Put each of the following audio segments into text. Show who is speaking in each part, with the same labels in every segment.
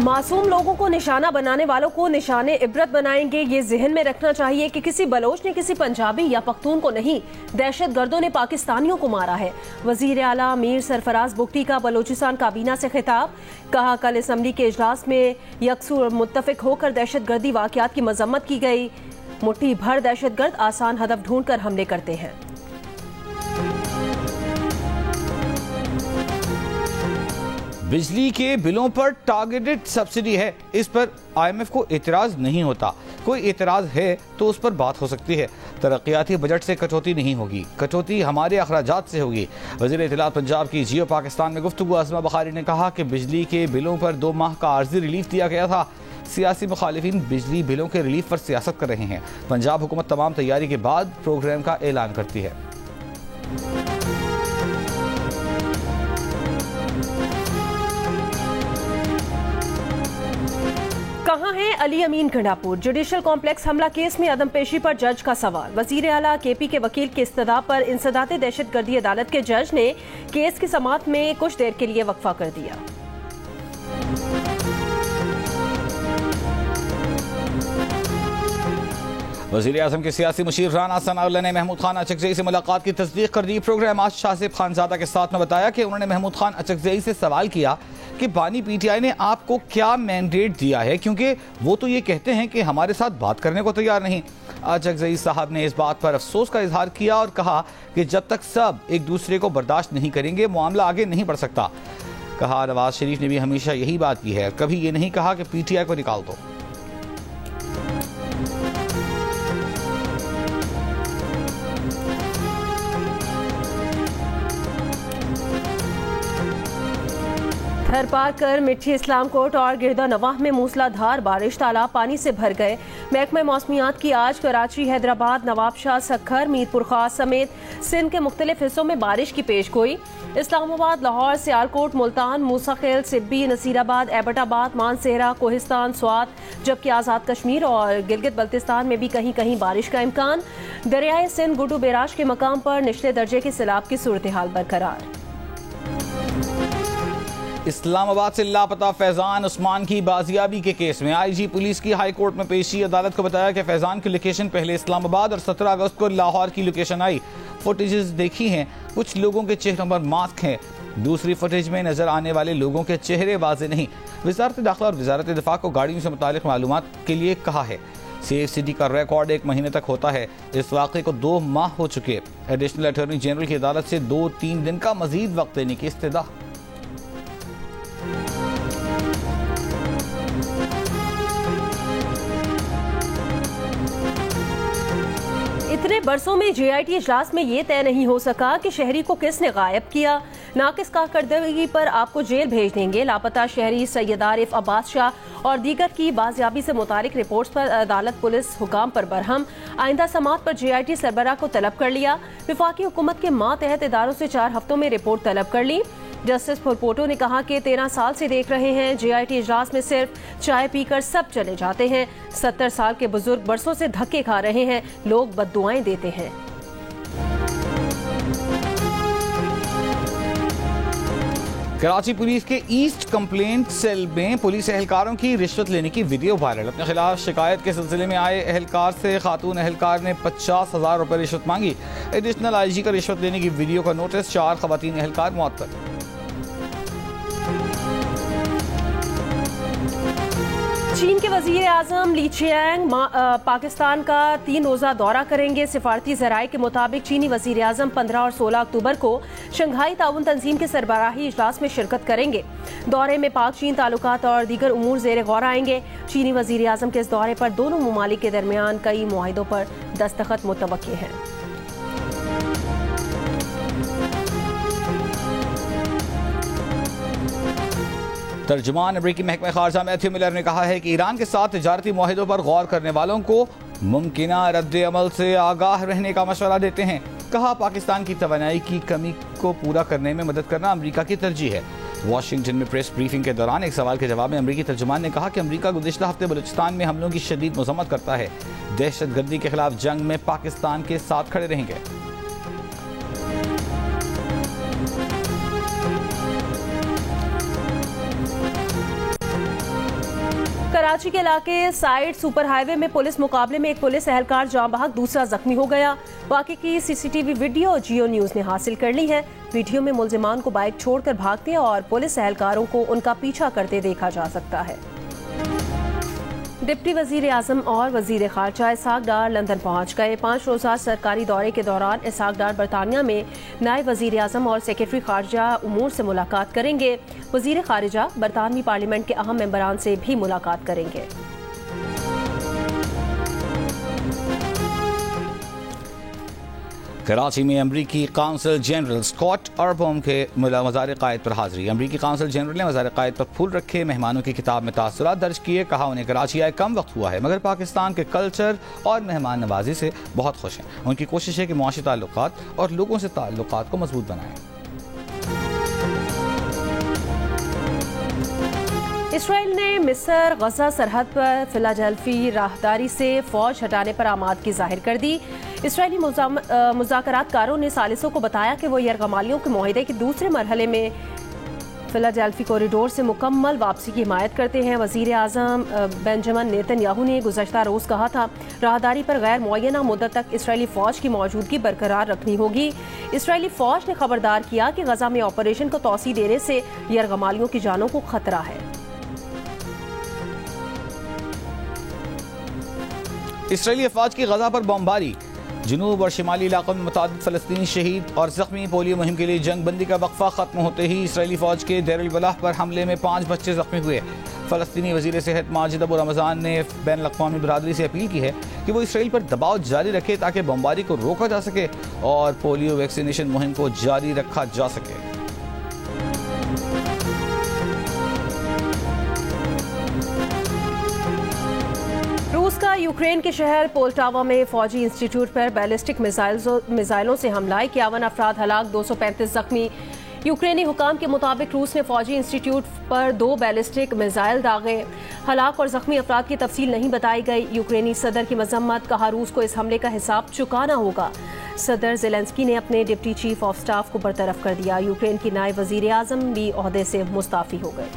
Speaker 1: मासूम लोगों को निशाना बनाने वालों को निशाने इबरत बनाएंगे। ये जहन में रखना चाहिए कि किसी बलोच ने किसी पंजाबी या पख्तून को नहीं, दहशतगर्दों ने पाकिस्तानियों को मारा है। वजीर आला मीर सरफराज बुगटी का बलोचिस्तान काबीना से खिताब। कहा, कल असम्बली के इजलास में यकसू मुत्तफिक होकर दहशतगर्दी वाक़यात की मजम्मत की गई। मुट्ठी भर दहशतगर्द आसान हदफ ढूंढ कर हमले करते हैं।
Speaker 2: बिजली के बिलों पर टारगेटेड सब्सिडी है, इस पर IMF को एतराज नहीं होता। कोई एतराज है तो उस पर बात हो सकती है। तरक्याती बजट से कटौती नहीं होगी, कटौती हमारे अखराजात से होगी। वज़ीर इत्तलात पंजाब की जियो पाकिस्तान में गुफ्तगू आज़मा बुखारी ने कहा कि बिजली के बिलों पर 2 माह का आर्जी रिलीफ दिया गया था। सियासी मुखालिफिन बिजली बिलों के रिलीफ पर सियासत कर रहे हैं। पंजाब हुकूमत तमाम तैयारी के बाद प्रोग्राम का ऐलान करती है।
Speaker 1: कहां है अली अमीन गंडापुर? जुडिशल कॉम्प्लेक्स हमला केस में अदम पेशी पर जज का सवाल। वजीर आला KP के वकील के इस्तदा पर इंसदाते दहशतगर्दी अदालत के जज ने केस की समाअत में कुछ देर के लिए वक्फा कर दिया।
Speaker 2: वज़ीर आज़म के सियासी मुशीर राना सनाउल्लाह ने महमूद खान अचकजई से मुलाकात की तस्दीक कर दी। प्रोग्राम आज शाहज़ेब खानज़ादा के साथ में बताया कि उन्होंने महमूद खान अचकजई से सवाल किया कि बानी PTI ने आपको क्या मैंडेट दिया है, क्योंकि वो तो ये कहते हैं कि हमारे साथ बात करने को तैयार नहीं। अचकजई साहब ने इस बात पर अफसोस का इजहार किया और कहा कि जब तक सब एक दूसरे को बर्दाश्त नहीं करेंगे मामला आगे नहीं बढ़ सकता। कहा, नवाज शरीफ ने भी हमेशा यही बात की है, कभी ये नहीं कहा कि PTI को निकाल दो।
Speaker 1: थर पार कर मिठी इस्लाम कोट और गिरदा नवाह में मूसलाधार बारिश, तालाब पानी से भर गए। महकमा मौसमियात की आज कराची, हैदराबाद, नवाबशाह, सक्खर, मीरपुर खास समेत सिंध के मुख्तलिफ हिस्सों में बारिश की पेश गोई। इस्लामाबाद, लाहौर, सियालकोट, मुल्तान, मूसाखेल, सिब्बी, नसीराबाद, एबटाबाद, मानसेहरा, कोहिस्तान, स्वात, जबकि आज़ाद कश्मीर और गिलगित बल्तिस्तान में भी कहीं कहीं बारिश का इम्कान। दरियाए सिंध गुड्डू बैराज के मकाम पर निचले दर्जे के सैलाब की सूरत हाल बरकरार।
Speaker 2: इस्लामाबाद से लापता फैजान उस्मान की बाजियाबी के केस में IG पुलिस की हाई कोर्ट में पेशी। अदालत को बताया कि फैजान की लोकेशन पहले इस्लामाबाद और 17 अगस्त को लाहौर की लोकेशन आई। फुटेजेस देखी हैं, कुछ लोगों के चेहरों पर मास्क हैं, दूसरी फुटेज में नजर आने वाले लोगों के चेहरे वाजे नहीं। वजारत दाखिला और वजारत दिफा को गाड़ियों से मुतालिक मालूमात के लिए कहा है। सेफ सिटी का रिकॉर्ड 1 महीने तक होता है। इस वाक़े को 2 माह हो चुके। एडिशनल अटॉर्नी जनरल की अदालत से 2-3 दिन का मजीद वक्त देने की इस्तदा।
Speaker 1: इतने बरसों में JIT इजलास में ये तय नहीं हो सका कि शहरी को किसने गायब किया। नाकिस कारकर्दगी पर आपको जेल भेज देंगे। लापता शहरी सैयद आरिफ, अब्बास शाह और दीगर की बाजियाबी से मुतालिक रिपोर्ट्स पर अदालत पुलिस हुकाम पर बरहम। आइंदा समाअत पर JIT सरबराह को तलब कर लिया। विफाकी हुकूमत के मातहत इदारों से 4 हफ्तों में रिपोर्ट तलब कर ली। जस्टिस फुरपोटो ने कहा कि 13 साल से देख रहे हैं JIT इजलास में सिर्फ चाय पीकर सब चले जाते हैं। 70 साल के बुजुर्ग बरसों से धक्के खा रहे हैं, लोग बद्दुआएं देते हैं।
Speaker 2: कराची पुलिस के ईस्ट कंप्लेंट सेल में पुलिस एहलकारों की रिश्वत लेने की वीडियो वायरल। अपने खिलाफ शिकायत के सिलसिले में आए एहलकार से खातून एहलकार ने 50,000 रुपए रिश्वत मांगी। एडिशनल IG का रिश्वत लेने की वीडियो का नोटिस, 4 खवातीन एहलकार मुअत्तल।
Speaker 1: चीन के वजीर आजम ली चियांग पाकिस्तान का 3 रोजा दौरा करेंगे। सिफारती जराये के मुताबिक चीनी वजीर आजम 15 और 16 अक्टूबर को शंघाई ताउन तंजीम के सरबराही इजलास में शिरकत करेंगे। दौरे में पाक चीन ताल्लुकात और दीगर उमूर ज़ेर गौर आएंगे। चीनी वजीर आजम के इस दौरे पर दोनों ममालिक के दरमियान कई मुआहिदों पर दस्तखत मुतवक्किल हैं।
Speaker 2: तर्जुमान अमरीकी महकमा खारजा मैथ्यू मिलर ने कहा है कि ईरान के साथ तिजारती मुआहिदों पर गौर करने वालों को मुमकिना रद्द अमल से आगाह रहने का मशवरा देते हैं। कहा, पाकिस्तान की तवानाई की कमी को पूरा करने में मदद करना अमरीका की तरजीह है। वाशिंगटन में प्रेस ब्रीफिंग के दौरान एक सवाल के जवाब में अमरीकी तर्जुमान ने कहा कि अमरीका गुज़िश्ता हफ्ते बलूचिस्तान में हमलों की शदीद मज़म्मत करता है। दहशतगर्दी के खिलाफ जंग में पाकिस्तान के साथ खड़े रहेंगे।
Speaker 1: कराची के इलाके साइड सुपर हाईवे में पुलिस मुकाबले में एक पुलिस एहलकार जाँ बहक, दूसरा जख्मी हो गया। वाक़े की सीसीटीवी वीडियो जियो न्यूज़ ने हासिल कर ली है। वीडियो में मुल्जिमान को बाइक छोड़कर भागते और पुलिस एहलकारों को उनका पीछा करते देखा जा सकता है। डिप्टी वजीर आजम और वजीर खारजा इसहाक डार लंदन पहुंच गए। 5 रोज़ा सरकारी दौरे के दौरान इसहाक डार बरतानिया में नायब वजीर आजम और सेक्रेटरी खारजा उमूर से मुलाकात करेंगे। वजीर खारजा बरतानवी पार्लियामेंट के अहम मेंबरान से भी मुलाकात करेंगे।
Speaker 2: कराची में अमरीकी काउंसिल जनरल स्कॉट अर्बम के मज़ार क़ायद पर हाजिरी। अमरीकी काउंसिल जनरल ने मज़ार क़ायद पर फूल रखे, मेहमानों की किताब में तासुरात दर्ज किए। कहा उन्हें कराची आए कम वक्त हुआ है मगर पाकिस्तान के कल्चर और मेहमान नवाजी से बहुत खुश हैं। उनकी कोशिश है कि मुआशी ताल्लुकात और लोगों से ताल्लुकात को मजबूत बनाएं।
Speaker 1: इसराइल ने मिस्र गजा सरहद पर फिलाडेल्फी राहदारी से फौज हटाने पर आमादगी जाहिर कर दी। इसराइली मुज़ाकरातकारों ने सालिसों को बताया कि वो यरगमालियों के मुआहदे के दूसरे मरहले में फिलाडेल्फी कॉरिडोर से मुकम्मल वापसी की हिमायत करते हैं। वज़ीर आज़म बेंजामिन नेतन्याहू ने गुज़श्ता रोज़ कहा था राहदारी पर गैर मुअय्यना मुद्दत तक इसराइली फ़ौज की मौजूदगी बरकरार रखनी होगी। इसराइली फ़ौज ने खबरदार किया कि गजा में ऑपरेशन को तोसी देने से यरगमालियों की जानों को खतरा है।
Speaker 2: इसराइली अफवाज की गजा पर बमबारी, जुनूब और शिमाली इलाकों में मुतादिद फ़लस्तीनी शहीद और ज़ख्मी। पोलियो मुहिम के लिए जंग बंदी का वक्फा ख़त्म होते ही इसराइली फ़ौज के देर अल बलाह पर हमले में 5 बच्चे ज़ख्मी हुए। फ़लस्तीनी वज़ीर सेहत माजिद अबू रमज़ान ने बैन अक़वामी बरादरी से अपील की है कि वो इसराइल पर दबाव जारी रखे ताकि बमबारी को रोका जा सके और पोलियो वैक्सीनेशन मुहिम को जारी रखा जा सके।
Speaker 1: रूस का यूक्रेन के शहर पोल्टावा में फौजी इंस्टीट्यूट पर बैलिस्टिक मिसाइलों से हमला, 51 अफराद हलाक, 235 जख्मी। यूक्रेनी हुकाम के मुताबिक रूस ने फौजी इंस्टीट्यूट पर 2 बैलिस्टिक मिसाइल दागे। हलाक और जख्मी अफराद की तफसील नहीं बताई गई। यूक्रेनी सदर की मजम्मत, कहा रूस को इस हमले का हिसाब चुकाना होगा। सदर ज़ेलेंस्की ने अपने डिप्टी चीफ ऑफ स्टाफ को बरतरफ कर दिया। यूक्रेन की नायब वजीर आजम भी ओहदे से मुस्ताफी हो गए।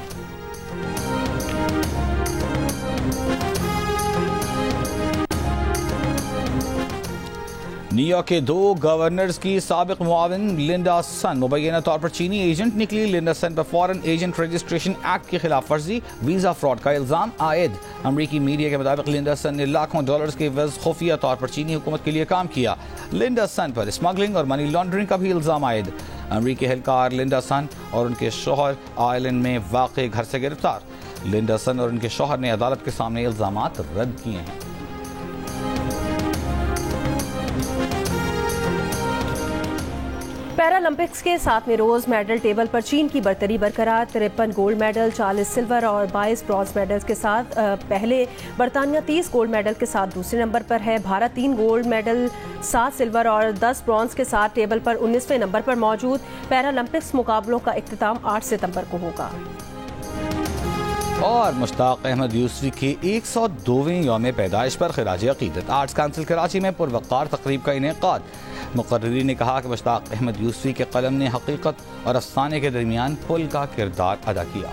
Speaker 2: न्यूयॉर्क के 2 गवर्नर्स की साबिक मुआविन लिंडा सन मुबैना तौर पर चीनी एजेंट निकली। लिंडा सन पर फॉरेन एजेंट रजिस्ट्रेशन एक्ट की खिलाफ वर्जी, वीजा फ्रॉड का इल्जाम आयद। अमरीकी मीडिया के मुताबिक लिंडा सन ने लाखों डॉलर्स के एवज खुफिया तौर पर चीनी हुकूमत के लिए काम किया। लिंडा सन पर स्मगलिंग और मनी लॉन्ड्रिंग का भी इल्जाम आयद। अमरीकी एहलकार लिंडा सन और उनके शोहर आयरलैंड में वाक़ घर से गिरफ्तार। लिंडा सन और उनके शोहर ने अदालत के सामने इल्जाम रद्द किए हैं।
Speaker 1: पैरालंपिक्स के 7वें रोज मेडल टेबल पर चीन की बरतरी बरकरार, 53 गोल्ड मेडल, 40 सिल्वर और 22 ब्रॉन्ज मेडल्स के साथ पहले। बरतानिया 30 गोल्ड मेडल के साथ दूसरे नंबर पर है। भारत 3 गोल्ड मेडल, 7 सिल्वर और 10 ब्रॉन्ज के साथ टेबल पर 19वें नंबर पर मौजूद। पैरालंपिक्स मुकाबलों का इख्तिताम 8 सितंबर को होगा।
Speaker 2: और मुश्ताक अहमद यूसुफी की 102वीं यौम पैदाइश पर खिराज अकीदत, आर्ट्स काउंसिल कराची में पुरवक़ार तकरीब का इनेकाद। मुक़र्रिरीन ने कहा कि मुश्ताक अहमद यूसुफी के कलम ने हकीकत और अफसाने के दरमियान पुल का किरदार अदा किया।